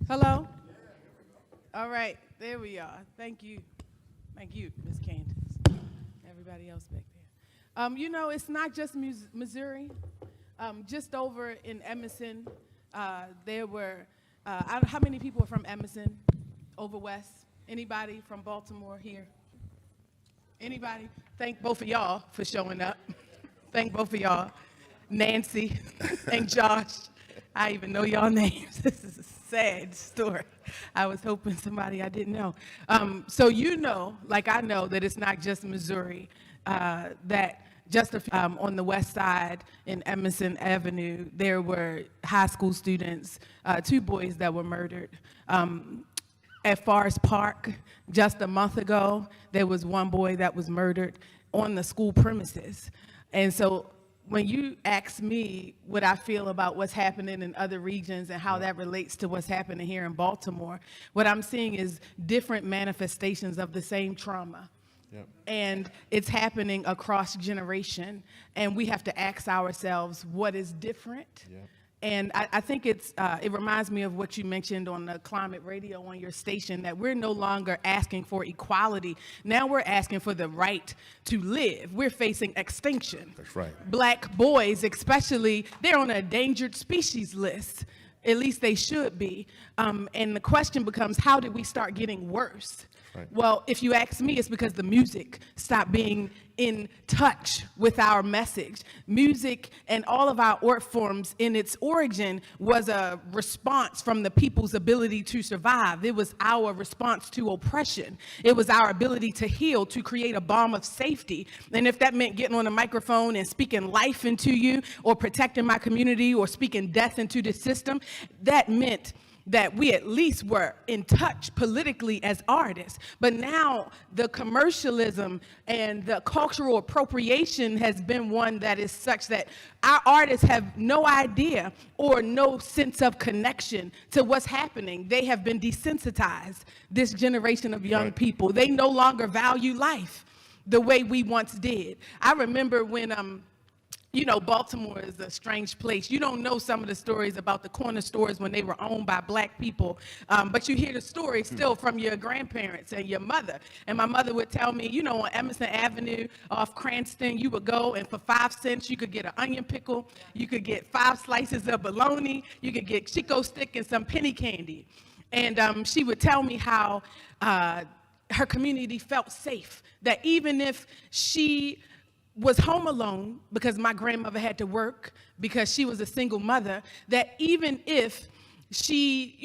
Hello? All right, there we are. Thank you. Thank you, Miss Candace. Everybody else back there. It's not just Missouri. Just over in Emerson, there were, how many people are from Emerson, over west? Anybody from Baltimore here? Anybody? Thank both of y'all for showing up. Thank both of y'all. Nancy and Josh. I even know y'all names. This is a sad story. I was hoping somebody I didn't know. So like I know, that it's not just Missouri, that just on the west side in Emerson Avenue, there were high school students, 2 boys that were murdered. At Forest Park, just a month ago, there was 1 boy that was murdered on the school premises. And so when you ask me what I feel about what's happening in other regions and how that relates to what's happening here in Baltimore, what I'm seeing is different manifestations of the same trauma. Yep. And it's happening across generation, and we have to ask ourselves what is different. Yep. And I think it reminds me of what you mentioned on the climate radio on your station, that we're no longer asking for equality. Now we're asking for the right to live. We're facing extinction. That's right. Black boys, especially, they're on an endangered species list. At least they should be. And the question becomes, how did we start getting worse? Right. Well, if you ask me, it's because the music stopped being in touch with our message. Music and all of our art forms in its origin was a response from the people's ability to survive. It was our response to oppression. It was our ability to heal, to create a balm of safety. And if that meant getting on a microphone and speaking life into you, or protecting my community, or speaking death into the system, that meant that we at least were in touch politically as artists. But now the commercialism and the cultural appropriation has been one that is such that our artists have no idea or no sense of connection to what's happening. They have been desensitized, this generation of young people. They no longer value life the way we once did. I remember when Baltimore is a strange place. You don't know some of the stories about the corner stores when they were owned by Black people, but you hear the stories still from your grandparents and your mother. And my mother would tell me, on Emerson Avenue off Cranston, you would go and for 5 cents, you could get an onion pickle, you could get 5 slices of bologna, you could get Chico stick and some penny candy. And she would tell me how her community felt safe, that even if she was home alone because my grandmother had to work because she was a single mother, that even if she,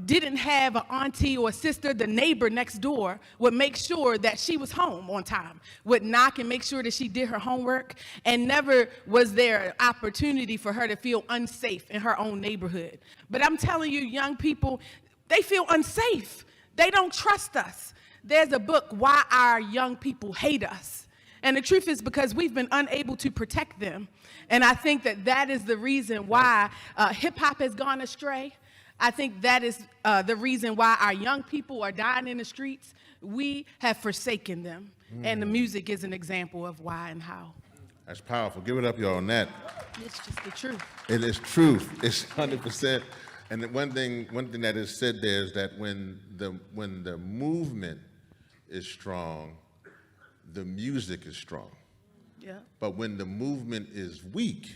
didn't have an auntie or a sister, the neighbor next door would make sure that she was home on time, would knock and make sure that she did her homework, and never was there an opportunity for her to feel unsafe in her own neighborhood. But I'm telling you, young people, they feel unsafe. They don't trust us. There's a book, Why Our Young People Hate Us. And the truth is because we've been unable to protect them. And I think that is the reason why hip hop has gone astray. I think that is the reason why our young people are dying in the streets. We have forsaken them. And the music is an example of why and how. That's powerful. Give it up, y'all, on that. It's just the truth. It is truth. It's 100%. And one thing that is said there is that when the movement is strong, the music is strong. Yeah. But when the movement is weak,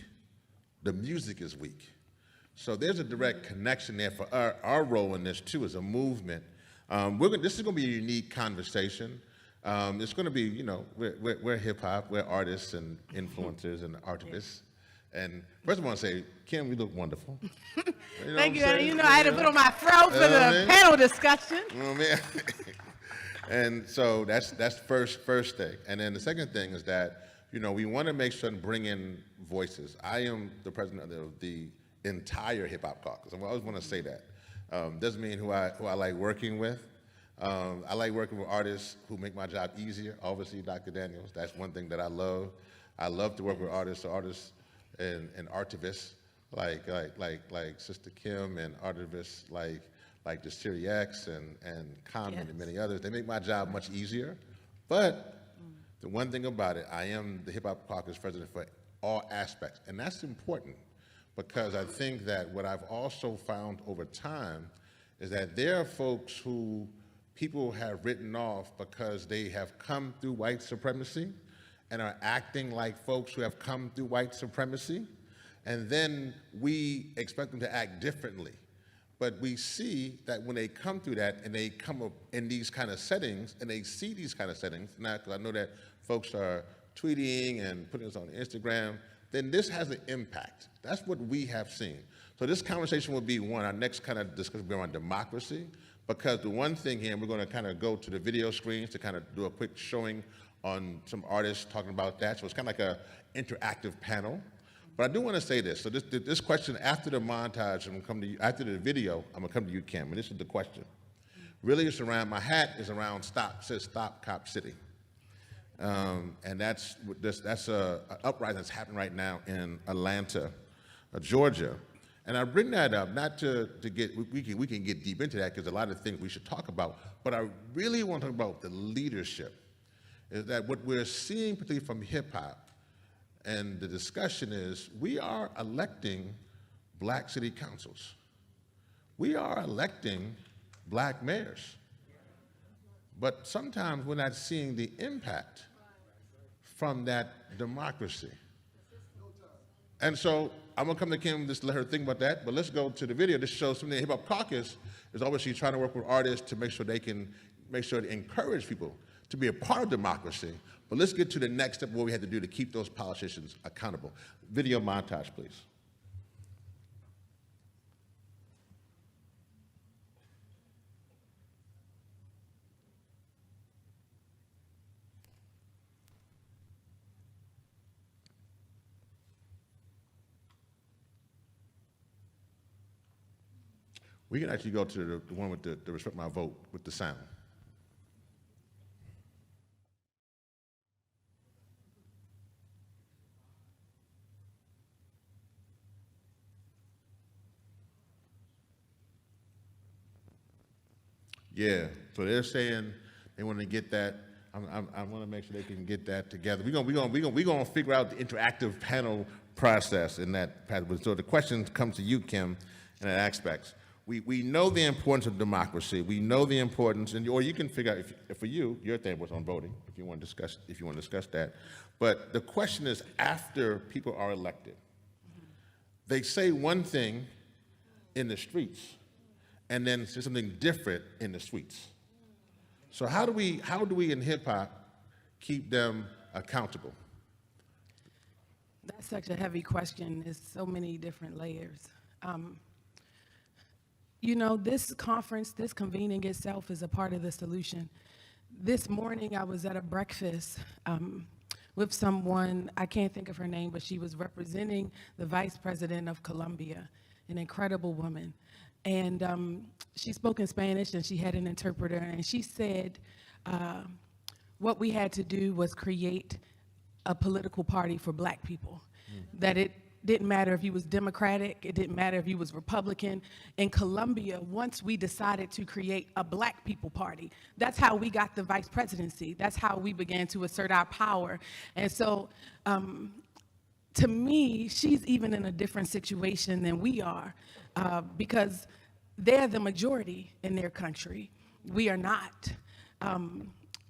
the music is weak. So there's a direct connection there for our role in this too as a movement. This is going to be a unique conversation. It's going to be, we're hip hop, we're artists and influencers and artists. And first I want to say, Kim, you look wonderful. Thank you. I had to put on my fro for the panel discussion. And so that's first thing. And then the second thing is that, we want to make sure and bring in voices. I am the president of the entire hip hop caucus. I always want to say that. Doesn't mean who I like working with. I like working with artists who make my job easier. Obviously, Dr. Daniels, that's one thing that I love. I love to work with artists and artivists like Sister Kim, and artivists like the Siri X and Common and many others. They make my job much easier. But the one thing about it, I am the Hip Hop Caucus president for all aspects. And that's important because I think that what I've also found over time is that there are folks who people have written off because they have come through white supremacy and are acting like folks who have come through white supremacy, and then we expect them to act differently. But we see that when they come through that and they come up in these kind of settings and they see these kind of settings, now because I know that folks are tweeting and putting this on Instagram, then this has an impact. That's what we have seen. So this conversation will be one, our next kind of discussion will be on democracy, because the one thing here, and we're going to kind of go to the video screens to kind of do a quick showing on some artists talking about that. So it's kind of like an interactive panel. But I do want to say this. So this question, after the montage, I'm going to come to you, after the video, I'm going to come to you, Kim, and this is the question. Really, it's around, my hat is around says Stop Cop City. And that's an uprising that's happening right now in Atlanta, Georgia. And I bring that up not to get, we can get deep into that because a lot of things we should talk about, but I really want to talk about the leadership. Is that what we're seeing, particularly from hip hop, and the discussion is we are electing black city councils. We are electing black mayors. But sometimes we're not seeing the impact from that democracy. And so I'm gonna come to Kim just to let her think about that, but let's go to the video. This shows something. The Hip Hop Caucus is obviously trying to work with artists to make sure they can encourage people to be a part of democracy. But let's get to the next step, what we had to do to keep those politicians accountable. Video montage, please. We can actually go to the one with the Respect My Vote with the sound. Yeah, so they're saying they want to get that. I want to make sure they can get that together. We're gonna figure out the interactive panel process in that pathway. So the question comes to you, Kim, in that aspects. We know the importance of democracy. We know the importance, or you can figure out if for you, your thing was on voting. If you want to discuss that, but the question is, after people are elected, they say one thing in the streets, and then say something different in the suites. So how do we in hip hop keep them accountable? That's such a heavy question. There's so many different layers. You know, this conference, this convening itself is a part of the solution. This morning I was at a breakfast with someone, I can't think of her name, but she was representing the vice president of Colombia, an incredible woman. And she spoke in Spanish and she had an interpreter, and she said what we had to do was create a political party for black people. That it didn't matter if he was Democratic, it didn't matter if he was Republican. In Colombia, once we decided to create a black people party, that's how we got the vice presidency. That's how we began to assert our power. And so to me, she's even in a different situation than we are because they're the majority in their country. We are not.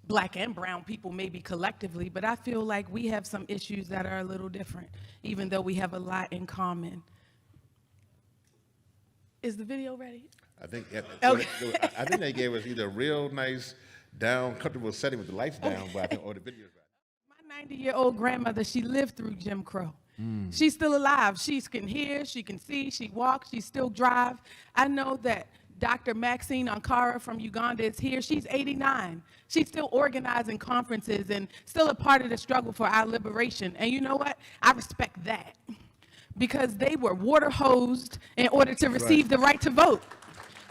Black and brown people maybe collectively, but I feel like we have some issues that are a little different, even though we have a lot in common. Is the video ready? I think, Okay. I think they gave us either a real nice, down, comfortable setting with the lights down, but I think, or the video's right. My 90-year-old grandmother, she lived through Jim Crow. She's still alive. She can hear, she can see, she walks, she still drives. I know that Dr. Maxine Ankara from Uganda is here. She's 89. She's still organizing conferences and still a part of the struggle for our liberation. And you know what? I respect that because they were water hosed in order to receive the right to vote.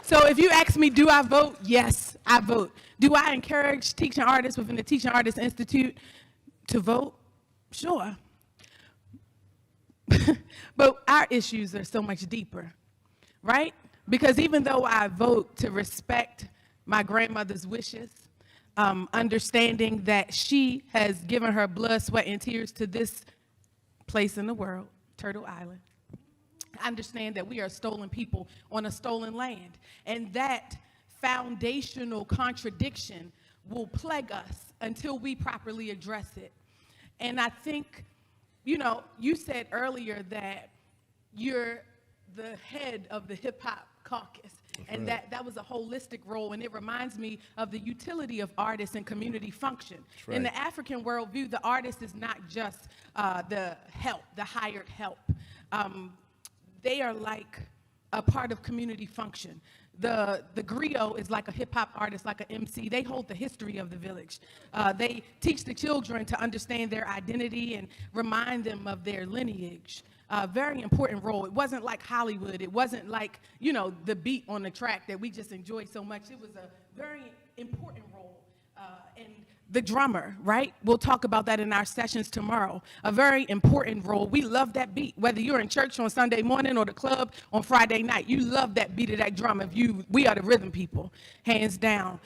So if you ask me, do I vote? Yes, I vote. Do I encourage teaching artists within the Teaching Artists Institute to vote? Sure. But our issues are so much deeper, right? Because even though I vote to respect my grandmother's wishes, understanding that she has given her blood, sweat, and tears to this place in the world, Turtle Island, understand that we are stolen people on a stolen land. And that foundational contradiction will plague us until we properly address it. And I think, you said earlier that you're the head of the hip hop caucus. And that was a holistic role, and it reminds me of the utility of artists and community function. In the African worldview, the artist is not just the hired help. They are like a part of community function. The griot is like a hip-hop artist, like an MC. They hold the history of the village. They teach the children to understand their identity and remind them of their lineage. Very important role. It wasn't like Hollywood. It wasn't like, the beat on the track that we just enjoy so much. It was a very important role. And the drummer, right? We'll talk about that in our sessions tomorrow. A very important role. We love that beat. Whether you're in church on Sunday morning or the club on Friday night, you love that beat of that drum. We are the rhythm people, hands down.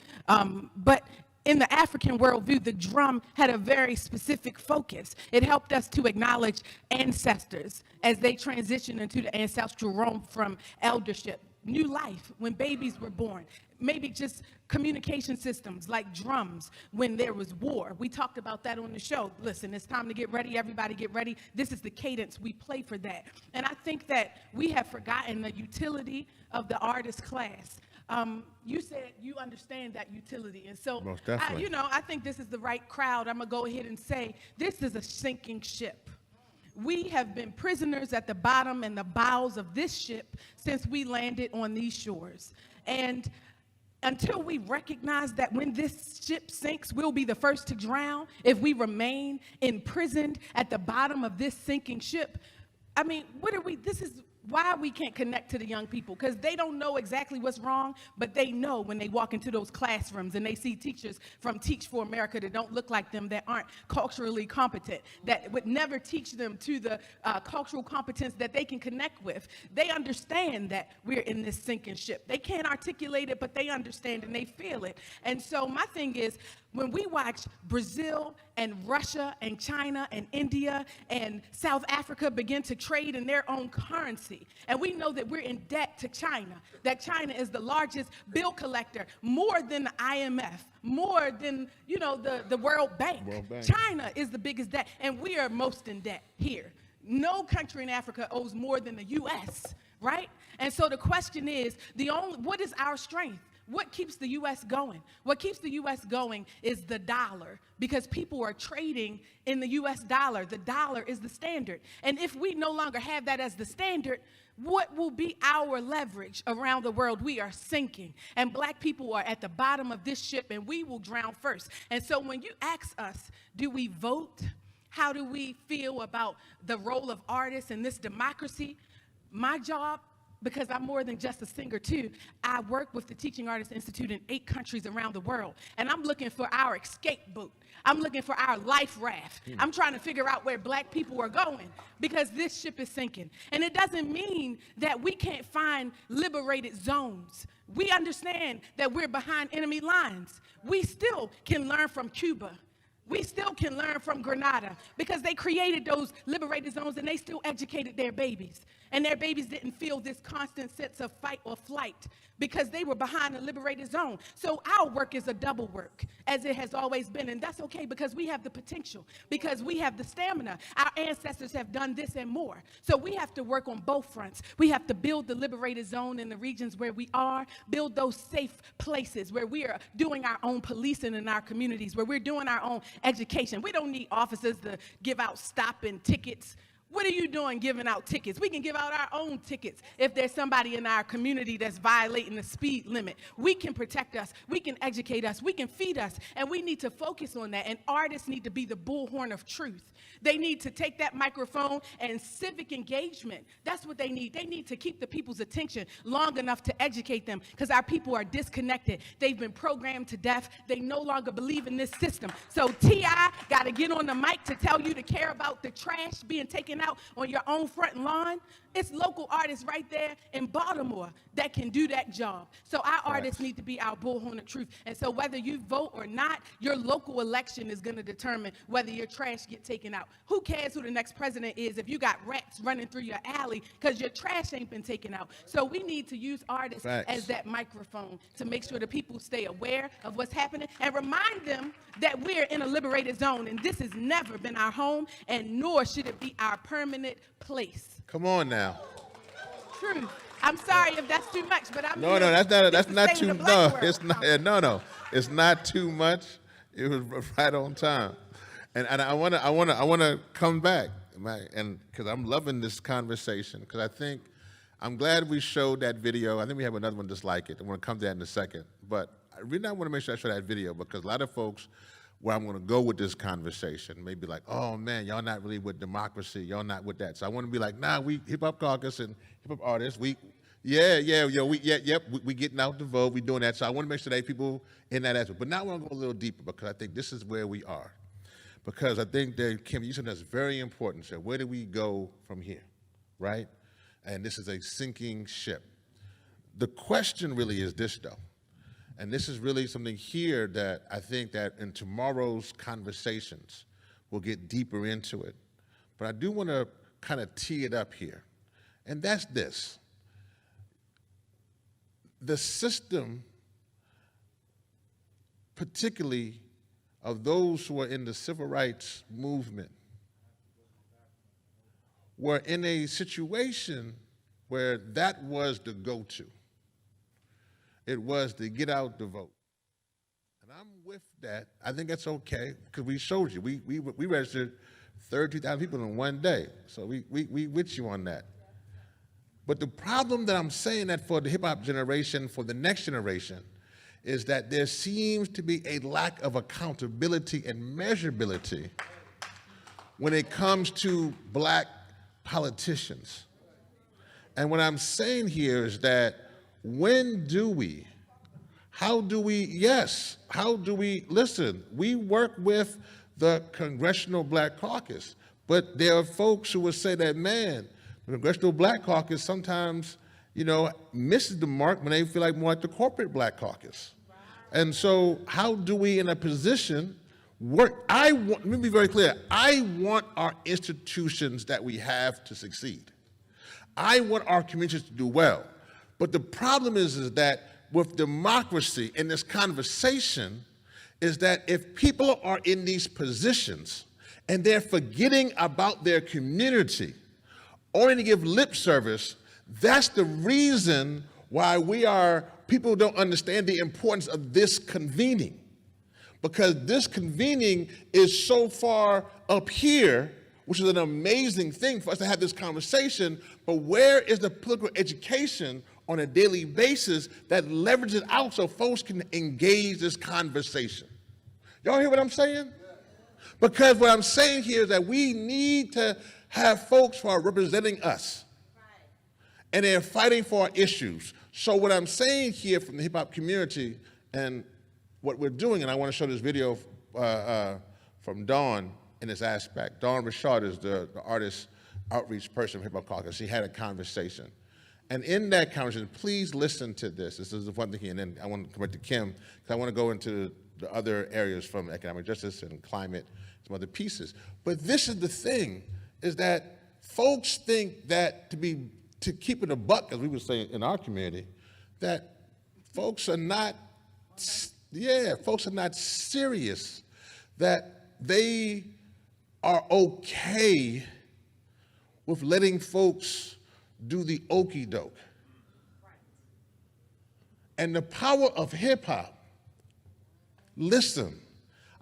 But in the African worldview, the drum had a very specific focus. It helped us to acknowledge ancestors as they transition into the ancestral realm from eldership, new life when babies were born, maybe just communication systems like drums when there was war. We talked about that on the show. Listen, it's time to get ready. Everybody get ready. This is the cadence we play for that. And I think that we have forgotten the utility of the artist class. You said you understand that utility. And so, Most definitely. I think this is the right crowd. I'm going to go ahead and say this is a sinking ship. We have been prisoners at the bottom and the bowels of this ship since we landed on these shores. And until we recognize that when this ship sinks, we'll be the first to drown if we remain imprisoned at the bottom of this sinking ship. This is why we can't connect to the young people, because they don't know exactly what's wrong, but they know when they walk into those classrooms and they see teachers from Teach for America that don't look like them, that aren't culturally competent, that would never teach them to the cultural competence that they can connect with. They understand that we're in this sinking ship. They can't articulate it, but they understand and they feel it. And so my thing is, when we watch Brazil and Russia and China and India and South Africa begin to trade in their own currency, and we know that we're in debt to China, that China is the largest bill collector, more than the IMF, more than, the World Bank. China is the biggest debt, and we are most in debt here. No country in Africa owes more than the U.S., right? And so the question is, what is our strength? What keeps the U.S. going? What keeps the U.S. going is the dollar, because people are trading in the U.S. dollar. The dollar is the standard. And if we no longer have that as the standard, what will be our leverage around the world? We are sinking, and black people are at the bottom of this ship, and we will drown first. And so when you ask us, do we vote? How do we feel about the role of artists in this democracy? My job, because I'm more than just a singer too, I work with the Teaching Artists Institute in 8 countries around the world, and I'm looking for our escape boat. I'm looking for our life raft. I'm trying to figure out where black people are going, because this ship is sinking. And it doesn't mean that we can't find liberated zones. We understand that we're behind enemy lines. We still can learn from Cuba. We still can learn from Grenada, because they created those liberated zones and they still educated their babies. And their babies didn't feel this constant sense of fight or flight because they were behind a liberated zone. So our work is a double work, as it has always been. And that's okay, because we have the potential, because we have the stamina. Our ancestors have done this and more. So we have to work on both fronts. We have to build the liberated zone in the regions where we are, build those safe places where we are doing our own policing in our communities, where we're doing our own education. We don't need officers to give out stopping tickets. What are you doing giving out tickets? We can give out our own tickets if there's somebody in our community that's violating the speed limit. We can protect us. We can educate us. We can feed us. And we need to focus on that. And artists need to be the bullhorn of truth. They need to take that microphone and civic engagement. That's what they need. They need to keep the people's attention long enough to educate them, because our people are disconnected. They've been programmed to death. They no longer believe in this system. So T.I. got to get on the mic to tell you to care about the trash being taken out on your own front lawn, it's local artists right there in Baltimore that can do that job. So our artists need to be our bullhorn of truth. And so whether you vote or not, your local election is going to determine whether your trash get taken out. Who cares who the next president is if you got rats running through your alley because your trash ain't been taken out? So we need to use artists as that microphone to make sure the people stay aware of what's happening and remind them that we're in a liberated zone and this has never been our home and nor should it be our permanent place. Come on now. Truth. I'm sorry if that's too much, but I'm No, that's not too. No, it's not. No, it's not too much. It was right on time, and I wanna come back, and because I'm loving this conversation, because I'm glad we showed that video. I think we have another one just like it. I want to come to that in a second, but I really want to make sure I show that video because a lot of folks, where I'm going to go with this conversation, may be like, oh man, y'all not really with democracy, y'all not with that. So I want to be like, nah, we hip hop caucus and hip hop artists, we getting out the vote, we doing that. So I want to make sure that people in that aspect. But now I want to go a little deeper because I think this is where we are. Because I think that Kim, you said that's very important. So where do we go from here, right? And this is a sinking ship. The question really is this though. And this is really something here that I think that in tomorrow's conversations, we'll get deeper into it. But I do want to kind of tee it up here. And that's this. The system, particularly of those who are in the civil rights movement, were in a situation where that was the go-to. It was to get out the vote. And I'm with that. I think that's okay, because we showed you. We registered 32,000 people in one day. So we with you on that. But the problem that I'm saying that for the hip-hop generation, for the next generation, is that there seems to be a lack of accountability and measurability when it comes to black politicians. And what I'm saying here is that how do we, listen, we work with the Congressional Black Caucus, but there are folks who will say that, man, the Congressional Black Caucus sometimes, misses the mark when they feel like more like the corporate Black Caucus. And so how do we in a position work? Let me be very clear, I want our institutions that we have to succeed. I want our communities to do well. But the problem is that with democracy in this conversation is that if people are in these positions and they're forgetting about their community, only to give lip service, that's the reason why people don't understand the importance of this convening. Because this convening is so far up here, which is an amazing thing for us to have this conversation, but where is the political education on a daily basis that leverages out so folks can engage this conversation? Y'all hear what I'm saying? Because what I'm saying here is that we need to have folks who are representing us. And they're fighting for our issues. So what I'm saying here from the hip hop community and what we're doing, and I want to show this video from Dawn in this aspect. Dawn Richard is the artist outreach person of Hip Hop Caucus. She had a conversation. And in that conversation, please listen to this. This is the one thing, and then I want to come back to Kim, because I want to go into the other areas from economic justice and climate, some other pieces. But this is the thing, is that folks think that to keep it a buck, as we would say in our community, that folks are not serious, that they are okay with letting folks do the okey doke. And the power of hip hop, listen,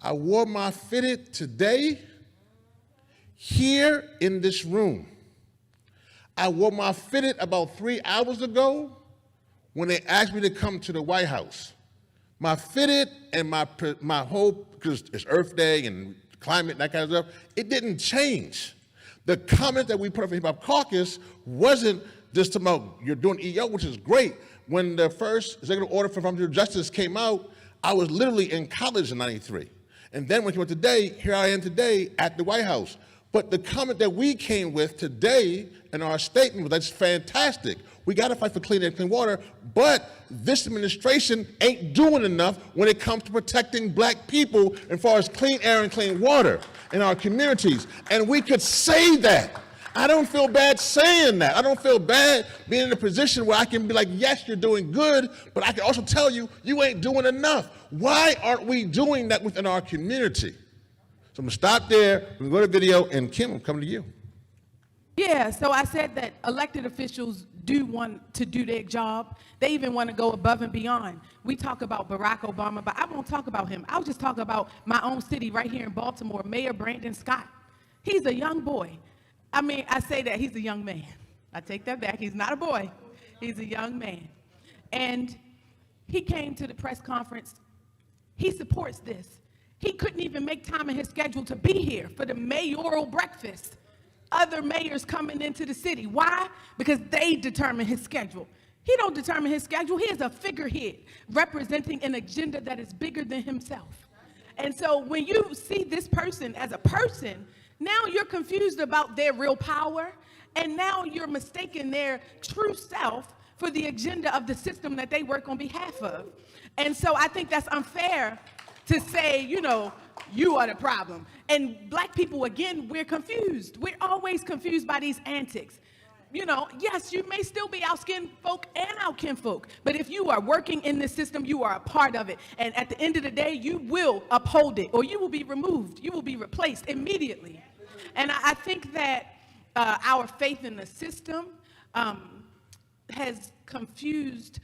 I wore my fitted today here in this room. I wore my fitted about 3 hours ago when they asked me to come to the White House. My fitted and my whole, because it's Earth Day and climate and that kind of stuff, it didn't change. The comment that we put up for Hip Hop Caucus wasn't just about you're doing EO, which is great. When the first executive order for environmental justice came out, I was literally in college in '93. And then when it came out today, here I am today at the White House. But the comment that we came with today in our statement was that's fantastic. We got to fight for clean air and clean water, but this administration ain't doing enough when it comes to protecting black people as far as clean air and clean water in our communities. And we could say that. I don't feel bad saying that. I don't feel bad being in a position where I can be like, yes, you're doing good, but I can also tell you, you ain't doing enough. Why aren't we doing that within our community? So I'm gonna stop there, we're gonna go to video, and Kim, I'm coming to you. Yeah, so I said that elected officials do want to do their job. They even want to go above and beyond. We talk about Barack Obama, but I won't talk about him. I'll just talk about my own city right here in Baltimore, Mayor Brandon Scott. He's a young boy. I mean, I say that he's a young man. I take that back. He's not a boy. He's a young man. And he came to the press conference. He supports this. He couldn't even make time in his schedule to be here for the mayoral breakfast. Other mayors coming into the city. Why? Because they determine his schedule. He don't determine his schedule. He is a figurehead representing an agenda that is bigger than himself. And so when you see this person as a person, now you're confused about their real power, and now you're mistaking their true self for the agenda of the system that they work on behalf of. And so I think that's unfair to say, you know, you are the problem. And black people, again, we're confused. We're always confused by these antics. You know, yes, you may still be our skin folk and our kinfolk, but if you are working in this system, you are a part of it. And at the end of the day, you will uphold it, or you will be removed. You will be replaced immediately. And I think that our faith in the system has confused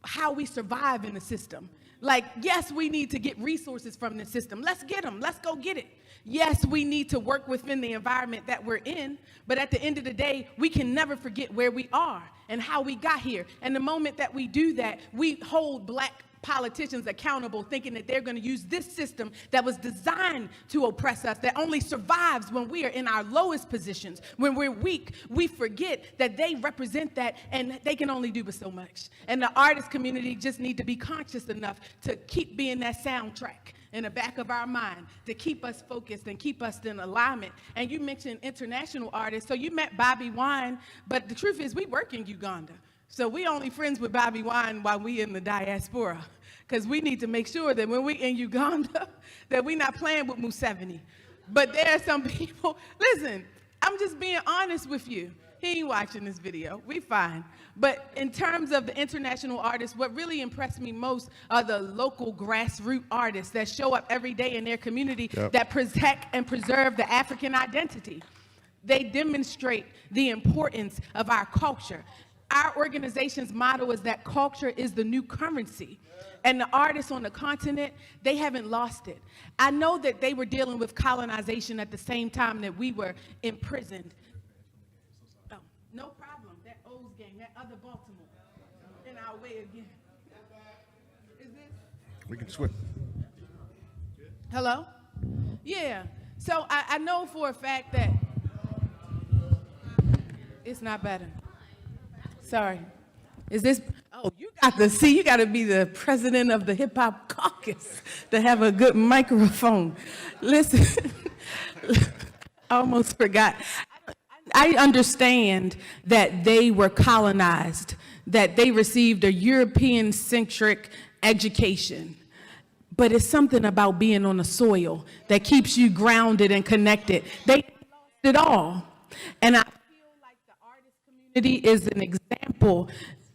how we survive in the system. Like, yes, we need to get resources from the system. Let's get them. Let's go get it. Yes, we need to work within the environment that we're in, but at the end of the day, we can never forget where we are and how we got here. And the moment that we do that, we hold black politicians accountable, thinking that they're going to use this system that was designed to oppress us, that only survives when we are in our lowest positions. When we're weak, we forget that they represent that, and they can only do but so much. And the artist community just need to be conscious enough to keep being that soundtrack in the back of our mind to keep us focused and keep us in alignment. And you mentioned international artists, so you met Bobby Wine, but the truth is we work in Uganda. So we only friends with Bobby Wine while we in the diaspora, because we need to make sure that when we in Uganda, that we not playing with Museveni. But there are some people, listen, I'm just being honest with you. He ain't watching this video, we fine. But in terms of the international artists, what really impressed me most are the local grassroots artists that show up every day in their community that protect and preserve the African identity. They demonstrate the importance of our culture. Our organization's motto is that culture is the new currency. And the artists on the continent, they haven't lost it. I know that they were dealing with colonization at the same time that we were imprisoned. Oh, no problem. That O's gang, that other Baltimore, in our way again. Is this? We can switch. Hello? Yeah. So I know for a fact that it's not better. Sorry. Is this? Oh, you got to be the president of the hip hop caucus to have a good microphone. Listen, I almost forgot. I understand that they were colonized, that they received a European-centric education. But it's something about being on the soil that keeps you grounded and connected. They lost it all. And I feel like the artist community is an example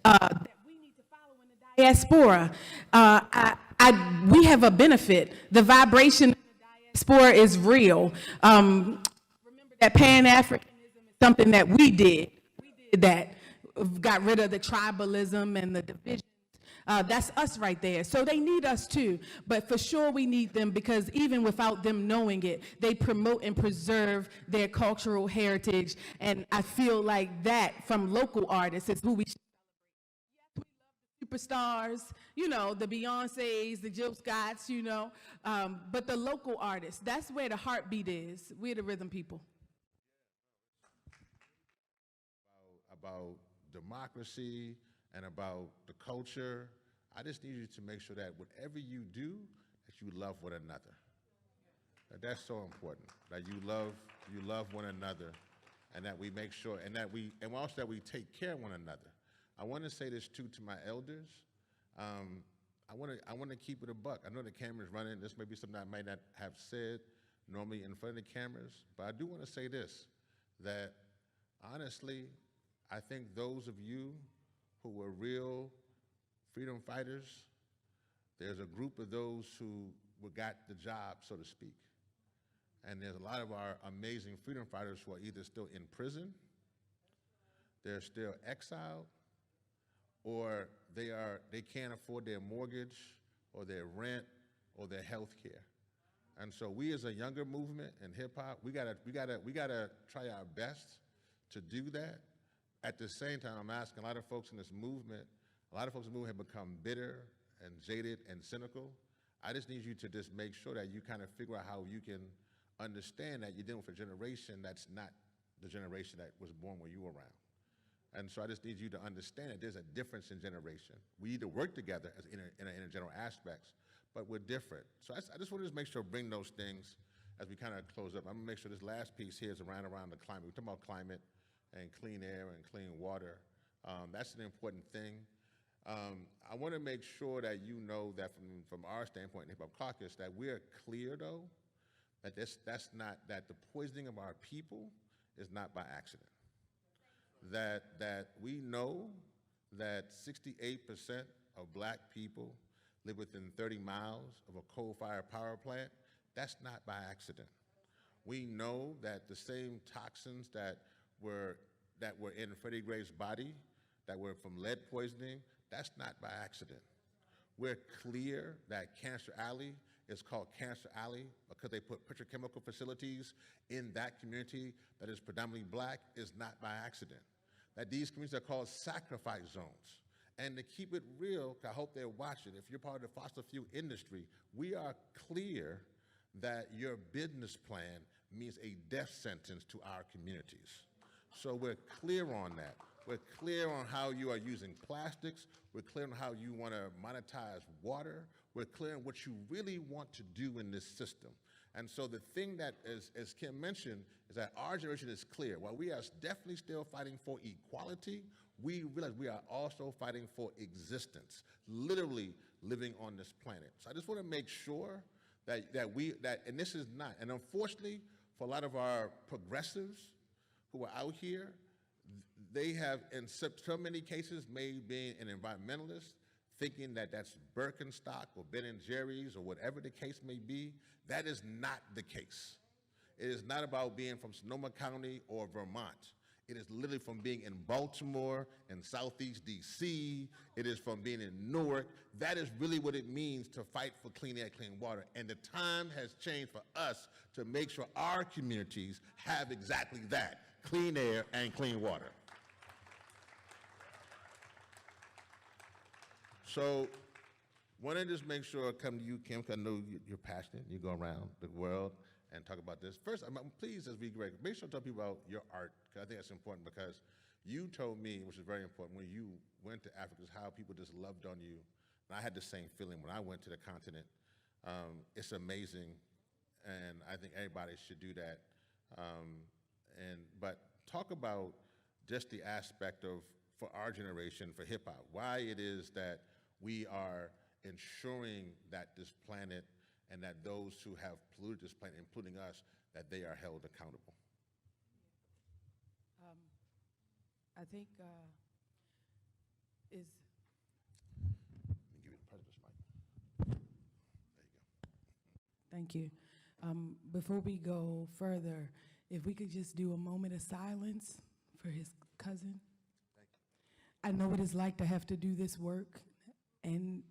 that we need to follow in the diaspora. We have a benefit. The vibration in the diaspora is real. Remember that Pan-Africanism is something that we did. We did that. Got rid of the tribalism and the division. That's us right there. So they need us too. But for sure we need them, because even without them knowing it, they promote and preserve their cultural heritage. And I feel like that from local artists is who we should celebrate. Yes, we love the superstars, you know, the Beyoncés, the Jill Scotts, you know. But the local artists, that's where the heartbeat is. We're the rhythm people. About democracy and about the culture. I just need you to make sure that whatever you do, that you love one another. That's so important, that you love one another, and that we make sure, and also that we take care of one another. I want to say this too to my elders. I want to keep it a buck. I know the camera's running. This may be something I might not have said normally in front of the cameras, but I do want to say this, that honestly, I think those of you who were real freedom fighters, there's a group of those who got the job, so to speak. And there's a lot of our amazing freedom fighters who are either still in prison, they're still exiled, or they can't afford their mortgage or their rent or their health care. And so we as a younger movement in hip hop, we gotta try our best to do that. At the same time, I'm asking a lot of folks in this movement, have become bitter and jaded and cynical. I just need you to just make sure that you kind of figure out how you can understand that you're dealing with a generation that's not the generation that was born when you were around. And so I just need you to understand that there's a difference in generation. We need to work together as in general aspects, but we're different. So I just want to make sure bring those things as we kind of close up. I'm gonna make sure this last piece here is around the climate. We're talking about climate and clean air and clean water. That's an important thing. I want to make sure that you know that from our standpoint in Hip Hop Caucus, that we're clear though, that that the poisoning of our people is not by accident. That we know that 68% of black people live within 30 miles of a coal-fired power plant. That's not by accident. We know that the same toxins that were in Freddie Gray's body, that were from lead poisoning, that's not by accident. We're clear that Cancer Alley is called Cancer Alley because they put petrochemical facilities in that community that is predominantly black is not by accident. That these communities are called sacrifice zones. And to keep it real, I hope they're watching, if you're part of the fossil fuel industry, we are clear that your business plan means a death sentence to our communities. So we're clear on that. We're clear on how you are using plastics. We're clear on how you want to monetize water. We're clear on what you really want to do in this system. And so the thing that, as Kim mentioned, is that our generation is clear. While we are definitely still fighting for equality, we realize we are also fighting for existence, literally living on this planet. So I just want to make sure that and this is not, and unfortunately for a lot of our progressives who are out here, they have in so many cases made being an environmentalist, thinking that that's Birkenstock or Ben & Jerry's or whatever the case may be. That is not the case. It is not about being from Sonoma County or Vermont. It is literally from being in Baltimore and Southeast DC. It is from being in Newark. That is really what it means to fight for clean air, clean water. And the time has changed for us to make sure our communities have exactly that, clean air and clean water. So want to just make sure I come to you, Kim, because I know you're passionate. You go around the world and talk about this. First, I'm pleased as we make sure to tell people about your art, because I think that's important, because you told me, which is very important, when you went to Africa, is how people just loved on you. And I had the same feeling when I went to the continent. It's amazing, and I think everybody should do that. But talk about just the aspect of, for our generation, for hip hop, why it is that we are ensuring that this planet and that those who have polluted this planet, including us, that they are held accountable. I think Let me give you the president's mic. There you go. Thank you. Before we go further, if we could just do a moment of silence for his cousin. Thank you. I know what it's like to have to do this work and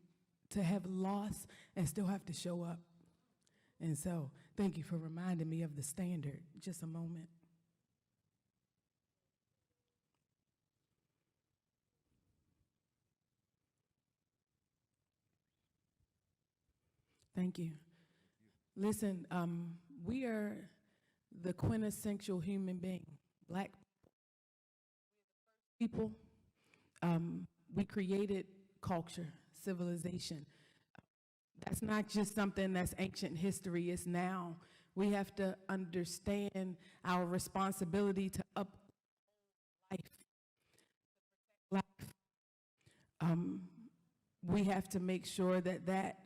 to have lost and still have to show up. And so, thank you for reminding me of the standard. Just a moment. Thank you. Listen, we are the quintessential human being, black people. We created culture, civilization. That's not just something that's ancient history, it's now We have to understand our responsibility to up life. We have to make sure that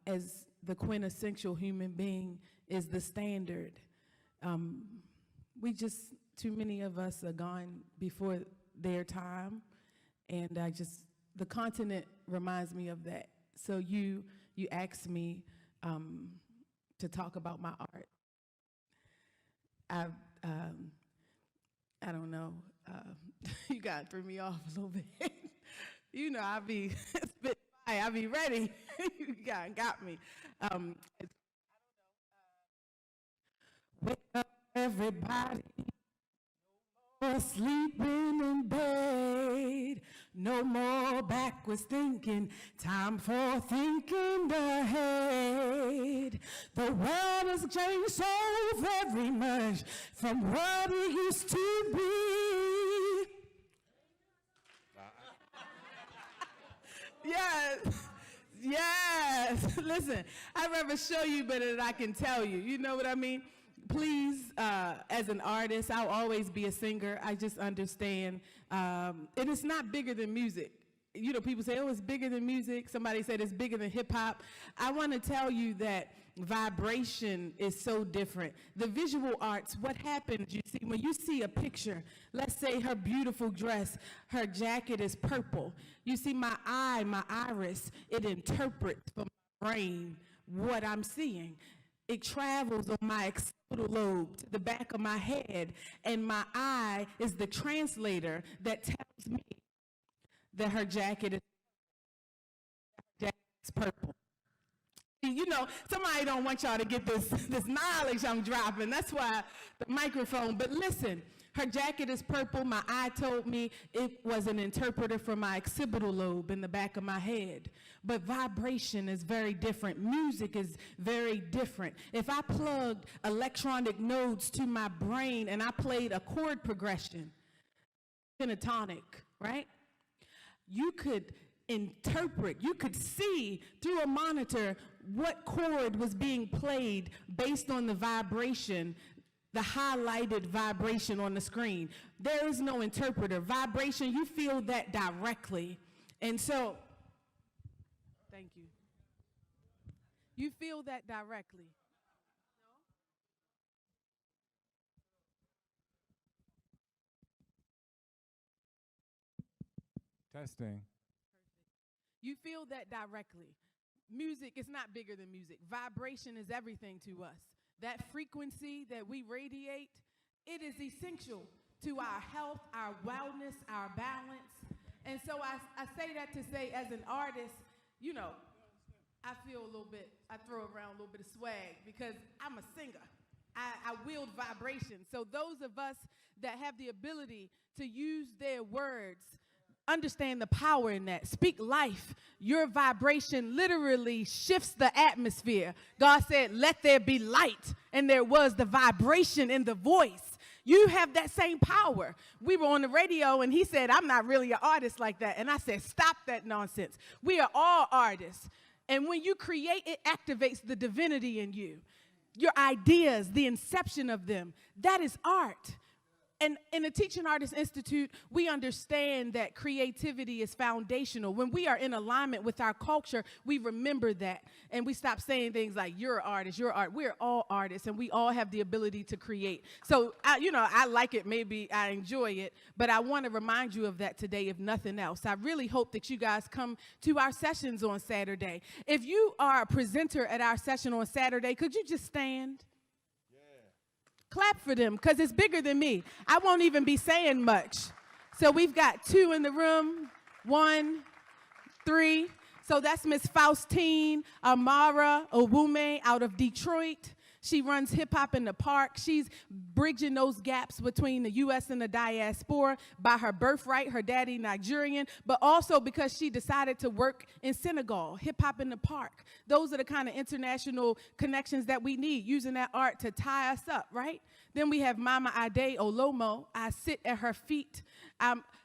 as the quintessential human being is the standard. Too many of us are gone before their time, and the continent reminds me of that. So you asked me to talk about my art. I don't know, you got threw me off a little bit. You know, I be spit fire, I be ready. You got me. Wake up, everybody. No more sleeping in bed. No more backwards thinking. Time for thinking ahead. The world has changed so very much from what it used to be. Yes. Listen, I'd rather show you better than I can tell you. You know what I mean? Please, as an artist, I'll always be a singer. I just understand. And it's not bigger than music. You know, people say, oh, it's bigger than music. Somebody said it's bigger than hip hop. I want to tell you that vibration is so different. The visual arts, what happens, you see, when you see a picture, let's say her beautiful dress, her jacket is purple. You see my eye, my iris, it interprets from my brain what I'm seeing. It travels on my occipital lobe to the back of my head, and my eye is the translator that tells me that her jacket is purple. You know, somebody don't want y'all to get this knowledge I'm dropping. That's why the microphone. But listen, her jacket is purple. My eye told me it was an interpreter for my occipital lobe in the back of my head. But vibration is very different. Music is very different. If I plugged electronic nodes to my brain and I played a chord progression, pentatonic, right? You could interpret, you could see through a monitor what chord was being played based on the vibration, the highlighted vibration on the screen. There is no interpreter. Vibration, you feel that directly. And so, thank you. You feel that directly. Testing. You feel that directly. Music is not bigger than music. Vibration is everything to us. That frequency that we radiate, it is essential to our health, our wellness, our balance. And so I say that to say, as an artist, you know, I feel a little bit, I throw around a little bit of swag because I'm a singer. I wield vibration. So those of us that have the ability to use their words, understand the power in that. Speak life. Your vibration literally shifts the atmosphere. God said, let there be light. And there was the vibration in the voice. You have that same power. We were on the radio and he said, I'm not really an artist like that. And I said, stop that nonsense. We are all artists. And when you create, it activates the divinity in you. Your ideas, the inception of them, that is art. And in the Teaching Artists Institute, we understand that creativity is foundational. When we are in alignment with our culture, we remember that. And we stop saying things like, you're an artist, you're art. We're all artists, and we all have the ability to create. So, I like it, maybe I enjoy it, but I want to remind you of that today, if nothing else. I really hope that you guys come to our sessions on Saturday. If you are a presenter at our session on Saturday, could you just stand? Clap for them, because it's bigger than me. I won't even be saying much. So we've got 2 in the room, 1, 3. So that's Miss Faustine Amara Owume out of Detroit. She runs Hip Hop in the Park. She's bridging those gaps between the U.S. and the diaspora by her birthright, her daddy Nigerian, but also because she decided to work in Senegal, Hip Hop in the Park. Those are the kind of international connections that we need, using that art to tie us up, right? Then we have Mama Ade Olomo. I sit at her feet.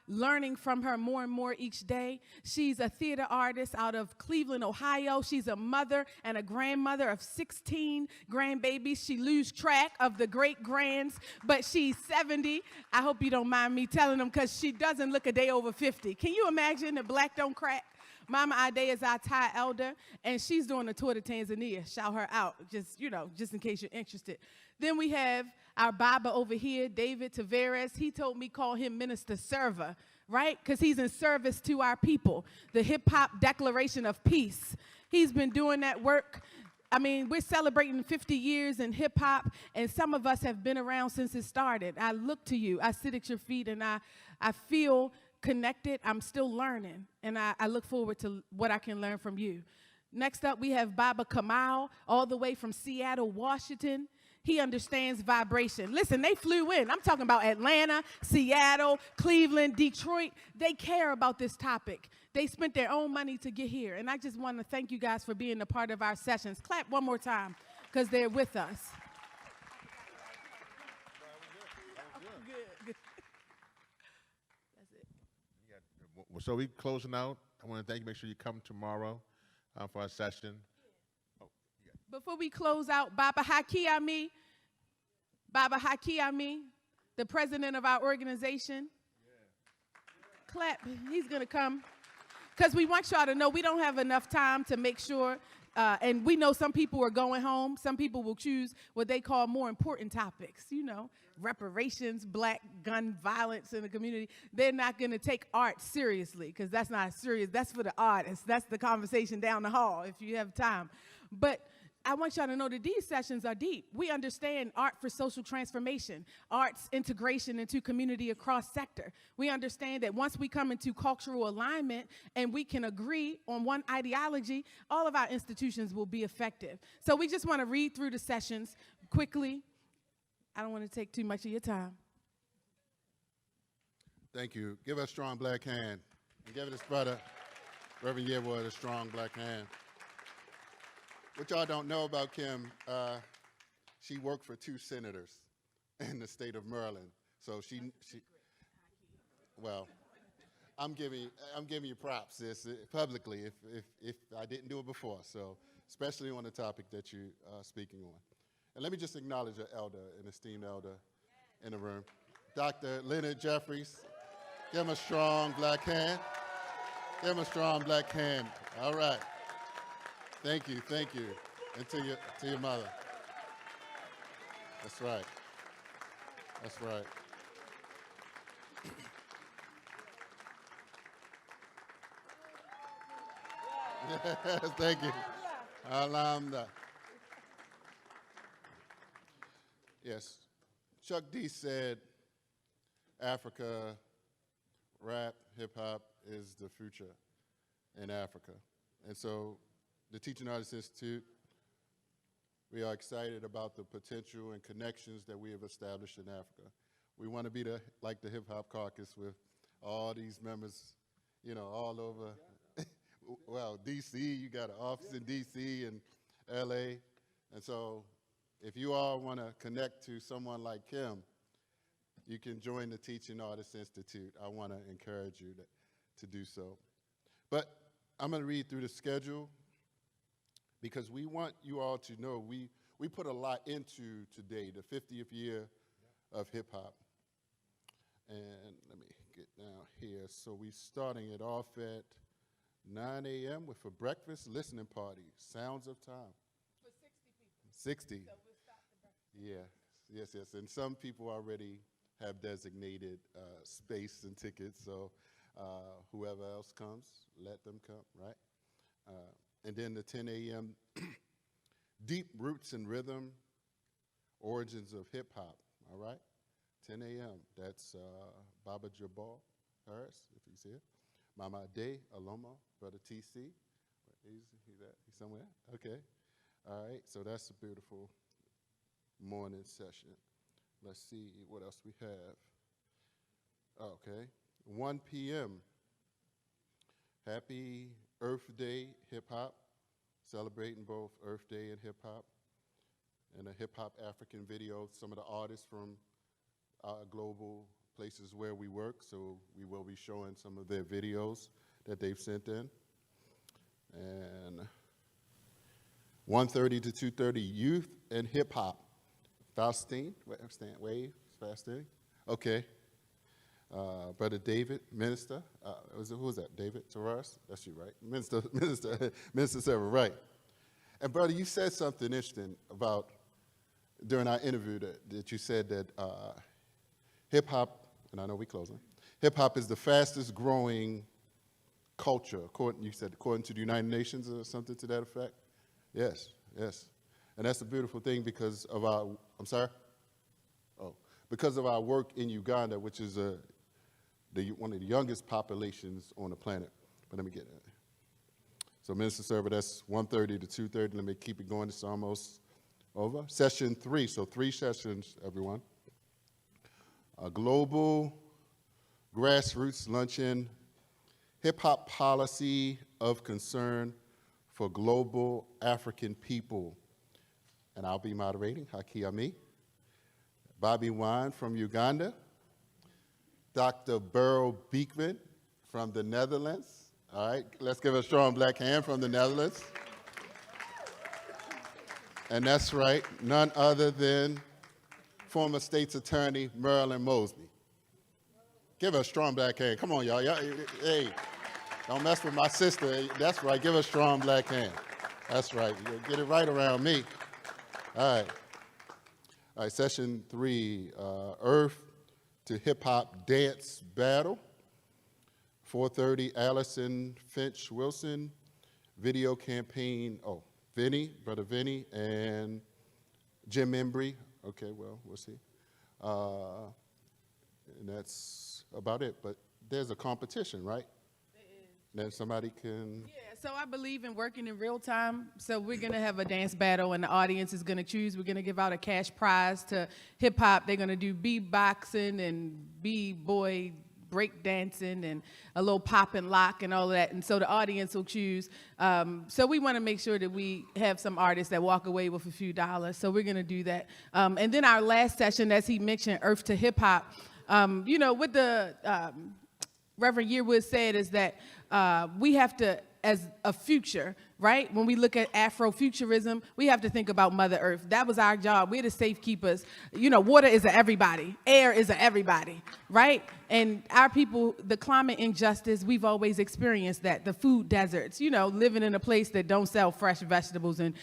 learning from her more and more each day. She's a theater artist out of Cleveland, Ohio. She's a mother and a grandmother of 16 grandbabies. She loses track of the great-grands, but she's 70. I hope you don't mind me telling them because she doesn't look a day over 50. Can you imagine that black don't crack? Mama Ade is our Thai elder, and she's doing a tour to Tanzania. Shout her out, just in case you're interested. Then we have our Baba over here, David Tavares. He told me call him Minister Server, right? Because he's in service to our people. The Hip-Hop Declaration of Peace. He's been doing that work. I mean, we're celebrating 50 years in hip-hop, and some of us have been around since it started. I look to you. I sit at your feet, and I feel connected. I'm still learning, and I look forward to what I can learn from you. Next up, we have Baba Kamal, all the way from Seattle, Washington. He understands vibration. Listen, they flew in. I'm talking about Atlanta, Seattle, Cleveland, Detroit. They care about this topic. They spent their own money to get here, and I just want to thank you guys for being a part of our sessions. Clap one more time, because they're with us. Good. That's it. So we closing out. I want to thank you. Make sure you come tomorrow for our session. Oh, yeah. Before we close out, Baba Hakiami, the president of our organization. Clap. He's going to come. Because we want y'all to know we don't have enough time to make sure, and we know some people are going home. Some people will choose what they call more important topics, reparations, black gun violence in the community. They're not going to take art seriously because that's not serious. That's for the artists. That's the conversation down the hall if you have time. But I want y'all to know that these sessions are deep. We understand art for social transformation, art's integration into community across sector. We understand that once we come into cultural alignment and we can agree on one ideology, all of our institutions will be effective. So we just want to read through the sessions quickly. I don't want to take too much of your time. Thank you. Give us a strong black hand. And give this brother, Reverend Yearwood, a strong black hand. What y'all don't know about Kim, she worked for 2 senators in the state of Maryland. So well, I'm giving you props, sis, publicly if I didn't do it before. So especially on the topic that you're speaking on. And let me just acknowledge an elder, an esteemed elder in the room, Dr. Leonard Jeffries. Give him a strong black hand. Give him a strong black hand. All right. Thank you, and to your mother. That's right. That's right. Yes, thank you. Alhamdulillah. Yes, Chuck D said, Africa, rap, hip hop is the future in Africa, and so. The Teaching Artists Institute, we are excited about the potential and connections that we have established in Africa. We want to be like the Hip Hop Caucus with all these members, all over. Well, DC, you got an office in DC and LA. And so if you all want to connect to someone like Kim, you can join the Teaching Artists Institute. I want to encourage you to do so. But I'm going to read through the schedule, because we want you all to know we put a lot into today, the 50th year of hip-hop. And let me get down here. So we're starting it off at 9 a.m. with a breakfast listening party, Sounds of Time. For 60 people. 60. So we'll stop the breakfast. Yes. And some people already have designated space and tickets, so whoever else comes, let them come, right? And then the 10 a.m. Deep Roots and Rhythm, Origins of Hip Hop, all right? 10 a.m. That's Baba Jabal Harris, if he's here. Mama Day Aloma, Brother TC. He's somewhere? Okay. All right, so that's a beautiful morning session. Let's see what else we have. Okay, 1 p.m. Happy Earth Day Hip Hop, celebrating both Earth Day and hip hop, and a hip hop African video. Some of the artists from our global places where we work, so we will be showing some of their videos that they've sent in. And 1:30 to 2:30, youth and hip hop. Faustine, Wave, Faustine. Okay. Brother David, minister. Who was that? David Terrace? That's you, right? Minister Sarah, right. And brother, you said something interesting about, during our interview, that you said that hip hop, and I know we're closing, hip hop is the fastest growing culture, you said according to the United Nations or something to that effect? Yes, yes. And that's a beautiful thing because of our, because of our work in Uganda, which is one of the youngest populations on the planet. But let me get it. So Minister Server, that's 1:30 to 2:30. Let me keep it going. It's almost over. Session 3, so 3 sessions, everyone. A global grassroots luncheon, hip-hop policy of concern for global African people. And I'll be moderating, Haki Ami. Bobby Wine from Uganda. Dr. Beryl Beekman from the Netherlands. All right, let's give a strong black hand from the Netherlands. And that's right, none other than former state's attorney, Marilyn Mosley. Give her a strong black hand. Come on, y'all. Hey, don't mess with my sister. That's right, give her a strong black hand. That's right, you'll get it right around me. All right, session 3, Earth to Hip Hop Dance Battle. 4:30, Allison Finch Wilson, video campaign, Brother Vinny, and Jim Embry. Okay, well, we'll see. And that's about it, but there's a competition, right? There is. Then somebody can... Yeah, so I believe in working in real time. So we're going to have a dance battle, and the audience is going to choose. We're going to give out a cash prize to hip-hop. They're going to do beatboxing and b-boy break dancing and a little pop and lock and all of that. And so the audience will choose. So we want to make sure that we have some artists that walk away with a few dollars. So we're going to do that. And then our last session, as he mentioned, Earth to Hip Hop, you know, what the Reverend Yearwood said is that we have to, as a future, right? When we look at Afrofuturism, we have to think about Mother Earth. That was our job. We're the safekeepers. You know, water is a everybody. Air is a everybody, right? And our people, the climate injustice, we've always experienced that. The food deserts, you know, living in a place that don't sell fresh vegetables and,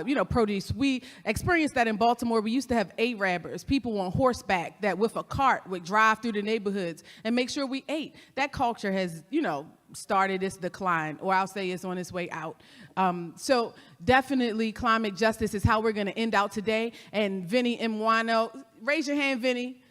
you know, produce. We experienced that in Baltimore. We used to have Arabers, people on horseback that with a cart would drive through the neighborhoods and make sure we ate. That culture has, you know, started its decline, or I'll say it's on its way out. So definitely climate justice is how we're going to end out today. And Vinny Mwano, raise your hand, Vinny.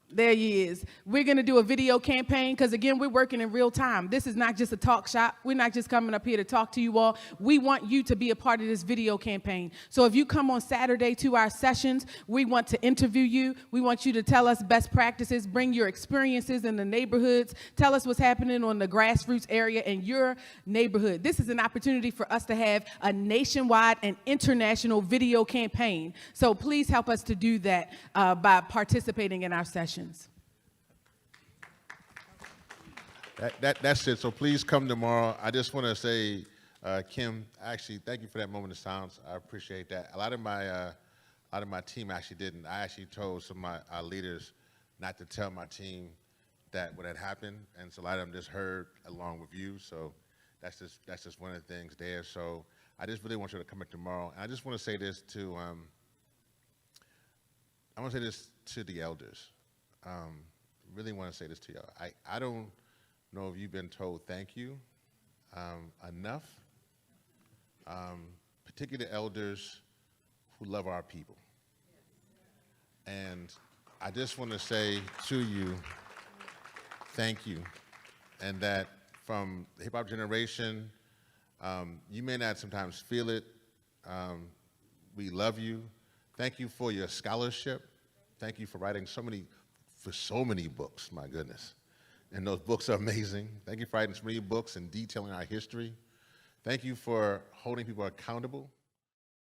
There he is. We're going to do a video campaign because, again, we're working in real time. This is not just a talk shop. We're not just coming up here to talk to you all. We want you to be a part of this video campaign. So if you come on Saturday to our sessions, we want to interview you. We want you to tell us best practices, bring your experiences in the neighborhoods, tell us what's happening on the grassroots area in your neighborhood. This is an opportunity for us to have a nationwide and international video campaign. So please help us to do that by participating in our sessions. That's it. So please come tomorrow. I just want to say, Kim, actually, thank you for that moment of silence. I appreciate that. A lot of my team actually didn't. I actually told some of our leaders not to tell my team that what had happened, and so a lot of them just heard along with you. So that's just one of the things there. So I just really want you to come in tomorrow. And I just want to say this to the elders. Really want to say this to y'all. I don't know if you've been told thank you enough, particularly elders who love our people. And I just want to say to you, thank you. And that from the hip hop generation, you may not sometimes feel it. We love you. Thank you for your scholarship. Thank you for writing so many books, my goodness. And those books are amazing. Thank you for writing so many books and detailing our history. Thank you for holding people accountable.